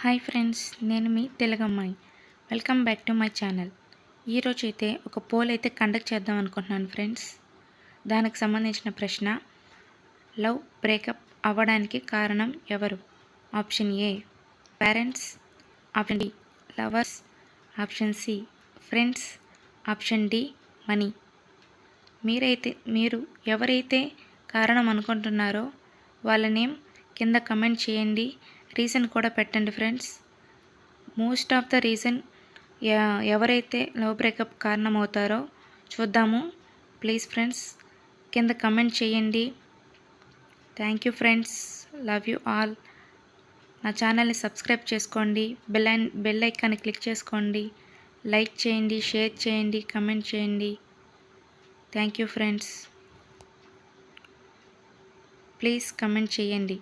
Hi friends, నేను మీ తెలుగమ్మాయి. Welcome back to my channel. ఈరోజు అయితే ఒక పోల్ అయితే కండక్ట్ చేద్దాం అనుకుంటున్నాను ఫ్రెండ్స్. దానికి సంబంధించిన ప్రశ్న, లవ్ బ్రేకప్ అవ్వడానికి కారణం ఎవరు? Option A parents, option D lovers, option C friends, option D money. మీరు ఎవరైతే కారణం అనుకుంటున్నారో వాళ్ళ నేమ్ కింద కమెంట్ చేయండి. రీజన్ కూడా పెట్టండి friends. Most of the reason ఎవరైతే లవ్ బ్రేకప్ కారణం అవుతారో చూద్దాము. ప్లీజ్ ఫ్రెండ్స్ కింద కమెంట్ చేయండి. Thank you friends, love you all. నా ఛానల్ని సబ్స్క్రైబ్ చేసుకోండి, బెల్ ఐకాన్ని క్లిక్ చేసుకోండి, లైక్ చేయండి, షేర్ చేయండి, కమెంట్ చేయండి. Thank you friends, please comment చేయండి.